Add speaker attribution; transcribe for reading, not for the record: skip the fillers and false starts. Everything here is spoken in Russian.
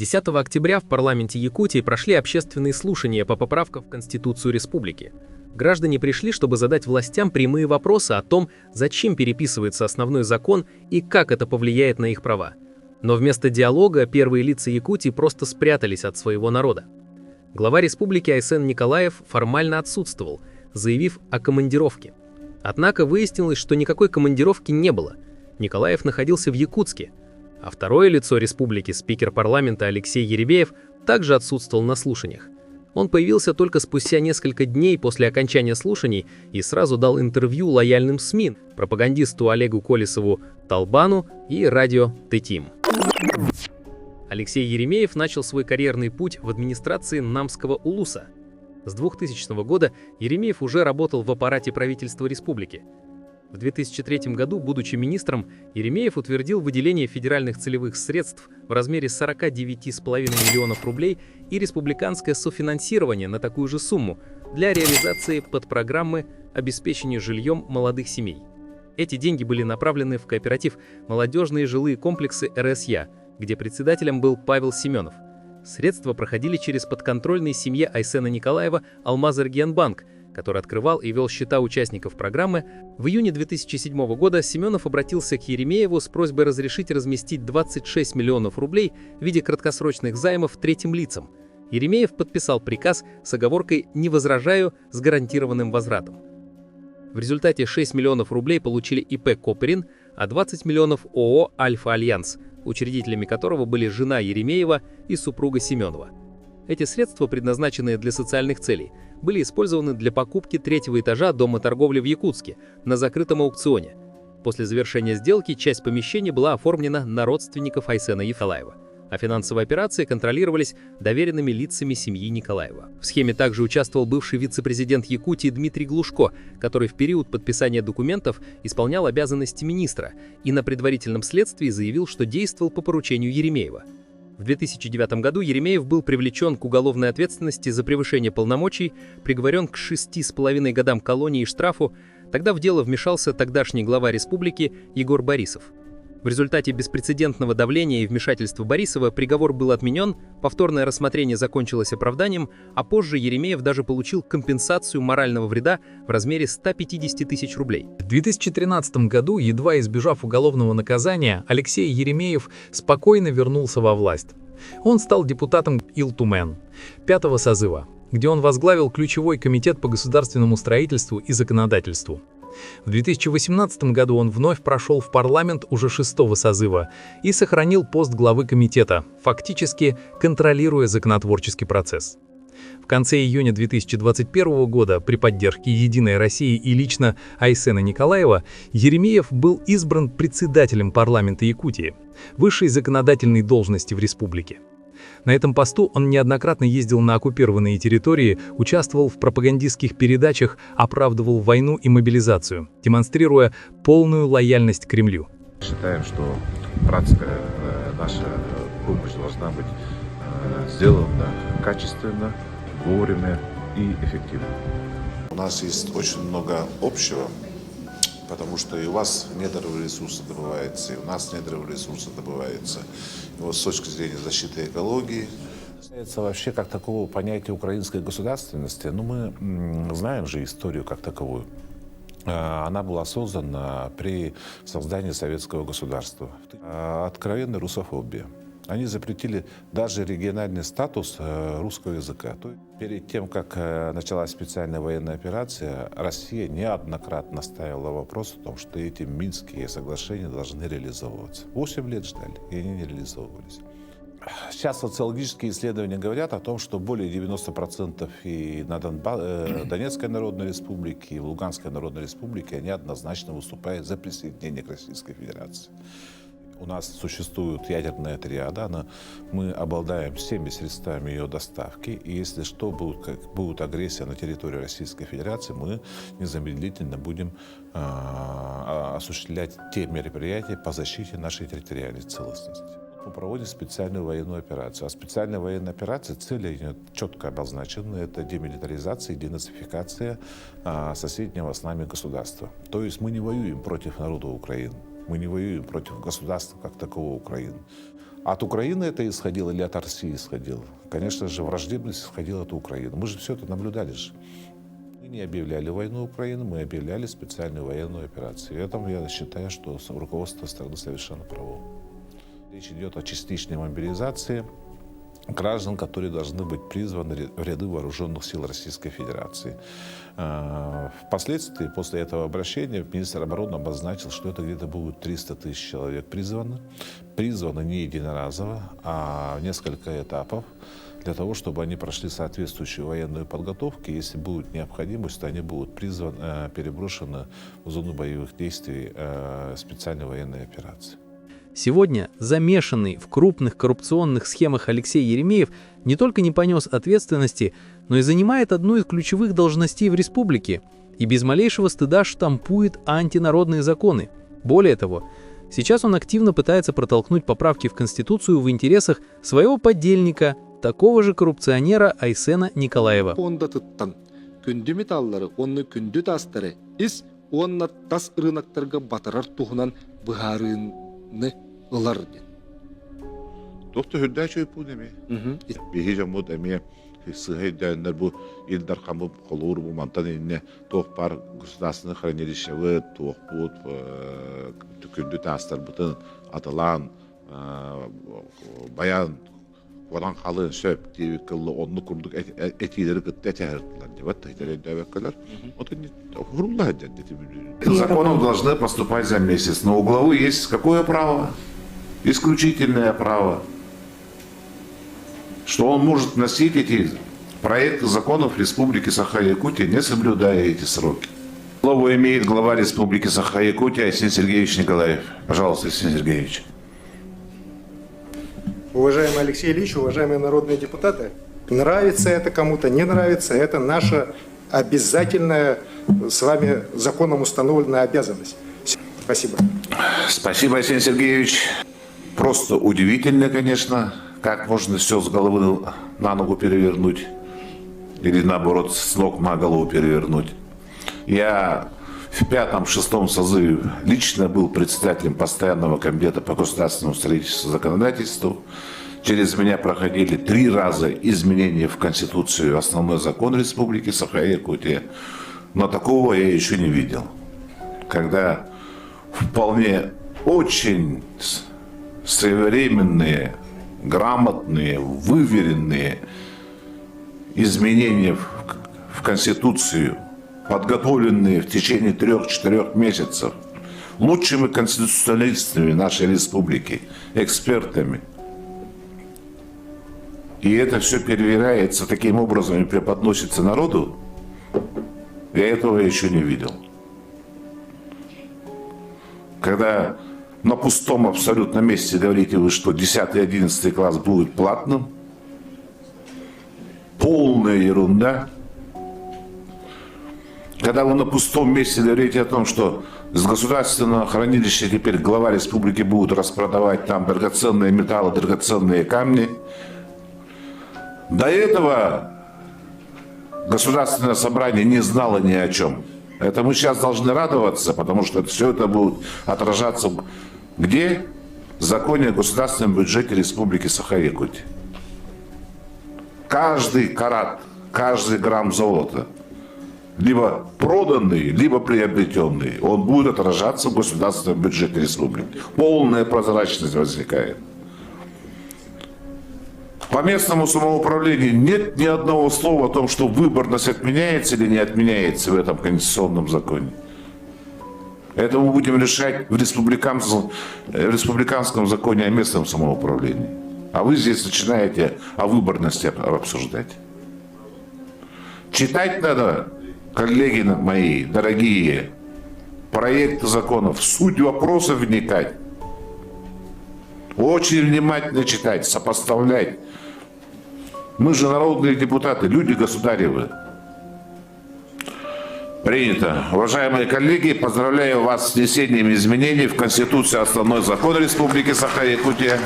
Speaker 1: 10 октября в парламенте Якутии прошли общественные слушания по поправкам в Конституцию республики. Граждане пришли, чтобы задать властям прямые вопросы о том, зачем переписывается основной закон и как это повлияет на их права. Но вместо диалога первые лица Якутии просто спрятались от своего народа. Глава республики Айсен Николаев формально отсутствовал, заявив о командировке. Однако выяснилось, что никакой командировки не было. Николаев находился в Якутске. А второе лицо республики, спикер парламента Алексей Еремеев, также отсутствовал на слушаниях. Он появился только спустя несколько дней после окончания слушаний и сразу дал интервью лояльным СМИ, пропагандисту Олегу Колесову Талбану и радио Тетим. Алексей Еремеев начал свой карьерный путь в администрации Намского улуса. С 2000 года Еремеев уже работал в аппарате правительства республики. В 2003 году, будучи министром, Еремеев утвердил выделение федеральных целевых средств в размере 49,5 миллионов рублей и республиканское софинансирование на такую же сумму для реализации подпрограммы обеспечения жильем молодых семей. Эти деньги были направлены в кооператив «Молодежные жилые комплексы РСЯ», где председателем был Павел Семенов. Средства проходили через подконтрольные семье Айсена Николаева Алмазэргиянбанк, который открывал и вел счета участников программы. В июне 2007 года Семенов обратился к Еремееву с просьбой разрешить разместить 26 миллионов рублей в виде краткосрочных займов третьим лицам. Еремеев подписал приказ с оговоркой «не возражаю» с гарантированным возвратом. В результате 6 миллионов рублей получили ИП «Копырин», а 20 миллионов ООО «Альфа-Альянс», учредителями которого были жена Еремеева и супруга Семенова. Эти средства, предназначенные для социальных целей, были использованы для покупки третьего этажа дома торговли в Якутске на закрытом аукционе. После завершения сделки часть помещений была оформлена на родственников Айсена Николаева, а финансовые операции контролировались доверенными лицами семьи Николаева. В схеме также участвовал бывший вице-президент Якутии Дмитрий Глушко, который в период подписания документов исполнял обязанности министра и на предварительном следствии заявил, что действовал по поручению Еремеева. В 2009 году Еремеев был привлечен к уголовной ответственности за превышение полномочий, приговорен к 6,5 годам колонии и штрафу. Тогда в дело вмешался тогдашний глава республики Егор Борисов. В результате беспрецедентного давления и вмешательства Борисова приговор был отменен, повторное рассмотрение закончилось оправданием, а позже Еремеев даже получил компенсацию морального вреда в размере 150 тысяч рублей.
Speaker 2: В 2013 году, едва избежав уголовного наказания, Алексей Еремеев спокойно вернулся во власть. Он стал депутатом Илтумен 5-го созыва, где он возглавил ключевой комитет по государственному строительству и законодательству. В 2018 году он вновь прошел в парламент уже 6-го созыва и сохранил пост главы комитета, фактически контролируя законотворческий процесс. В конце июня 2021 года при поддержке «Единой России» и лично Айсена Николаева Еремеев был избран председателем парламента Якутии, высшей законодательной должности в республике. На этом посту он неоднократно ездил на оккупированные территории, участвовал в пропагандистских передачах, оправдывал войну и мобилизацию, демонстрируя полную лояльность Кремлю.
Speaker 3: Считаем, что братская наша помощь должна быть сделана качественно, вовремя и эффективно.
Speaker 4: У нас есть очень много общего, потому что и у вас недровые ресурсы добываются, и у нас недровые ресурсы добываются. И вот с точки зрения защиты экологии.
Speaker 3: Вообще, как такого понятия украинской государственности, мы знаем же историю как таковую. Она была создана при создании советского государства. Откровенная русофобия. Они запретили даже региональный статус русского языка. Перед тем, как началась специальная военная операция, Россия неоднократно настаивала вопрос о том, что эти Минские соглашения должны реализовываться. 8 лет ждали, и они не реализовывались. Сейчас социологические исследования говорят о том, что более 90% и на Донецкой Народной Республике, и в Луганской Народной Республике они однозначно выступают за присоединение к Российской Федерации. У нас существует ядерная триада, мы обладаем всеми средствами ее доставки, и если что, будет агрессия на территории Российской Федерации, мы незамедлительно будем осуществлять те мероприятия по защите нашей территориальной целостности. Мы проводим специальную военную операцию. А специальная военная операция, цели ее четко обозначены. Это демилитаризация и денацификация соседнего с нами государства. То есть мы не воюем против народа Украины. Мы не воюем против государства как такового Украины. От Украины это исходило или от России исходило? Конечно же, враждебность исходила от Украины. Мы же все это наблюдали же. Мы не объявляли войну Украины, мы объявляли специальную военную операцию. И этом я считаю, что руководство страны совершенно право. Речь идет о частичной мобилизации граждан, которые должны быть призваны в ряды вооруженных сил Российской Федерации. Впоследствии, после этого обращения, министр обороны обозначил, что это где-то будет 300 тысяч человек призвано. Призвано не единоразово, а в несколько этапов, для того, чтобы они прошли соответствующую военную подготовку. Если будет необходимость, то они будут переброшены в зону боевых действий специальной военной операции.
Speaker 2: Сегодня замешанный в крупных коррупционных схемах Алексей Еремеев не только не понес ответственности, но и занимает одну из ключевых должностей в республике и без малейшего стыда штампует антинародные законы. Более того, сейчас он активно пытается протолкнуть поправки в Конституцию в интересах своего подельника, такого же коррупционера Айсена Николаева.
Speaker 4: Тоқты хүлдә чөйіп бұл деме. Бейі жаму деме, сығай дәнлер бұл елдар қамып қолуыр бұл мантан еліне тоқ бар государственный хранилищеві, тоқ бұл түкінді тастар бұтын атылан, баян, одан қалын сөп, дейбі кылы онны күрдік әтейлері күтті әтеғірділер деп атты, әтейлері дөбеккілер.
Speaker 3: Законом должны поступать за месяц, но у главы есть какое право? Исключительное право, что он может вносить эти проекты законов Республики Саха-Якутия, не соблюдая эти сроки. Слово имеет глава Республики Саха-Якутия Айсен Сергеевич Николаев. Пожалуйста, Айсен Сергеевич.
Speaker 5: Уважаемый Алексей Ильич, уважаемые народные депутаты, нравится это кому-то, не нравится, это наша обязательная с вами законом установленная обязанность. Спасибо.
Speaker 3: Спасибо, Айсен Сергеевич. Просто удивительно, конечно, как можно все с головы на ногу перевернуть. Или наоборот, с ног на голову перевернуть. Я в 5-6 созыве лично был председателем постоянного комитета по государственному строительству и законодательству. Через меня проходили 3 раза изменения в Конституцию, основной закон Республики Саха-Якутия. Но такого я еще не видел. Когда вполне очень своевременные, грамотные, выверенные изменения в Конституцию, подготовленные в течение 3-4 месяцев лучшими конституционалистами нашей республики, экспертами. И это все перевиряется таким образом и преподносится народу, я этого еще не видел. Когда на пустом абсолютно месте говорите вы, что 10-11 класс будет платным, полная ерунда. Когда вы на пустом месте говорите о том, что с государственного хранилища теперь глава республики будет распродавать там драгоценные металлы, драгоценные камни. До этого государственное собрание не знало ни о чем. Это мы сейчас должны радоваться, потому что все это будет отражаться где? В законе о государственном бюджете Республики Саха-Якутия. Каждый карат, каждый грамм золота, либо проданный, либо приобретенный, он будет отражаться в государственном бюджете республики. Полная прозрачность возникает. По местному самоуправлению нет ни одного слова о том, что выборность отменяется или не отменяется в этом конституционном законе. Это мы будем решать в республиканском законе о местном самоуправлении. А вы здесь начинаете о выборности обсуждать. Читать надо, коллеги мои, дорогие, проекты законов, в суть вопросов вникать. Очень внимательно читать, сопоставлять. Мы же народные депутаты, люди государевы. Принято. Уважаемые коллеги, поздравляю вас с внесением изменений в Конституцию, основной закон Республики Саха-Якутия.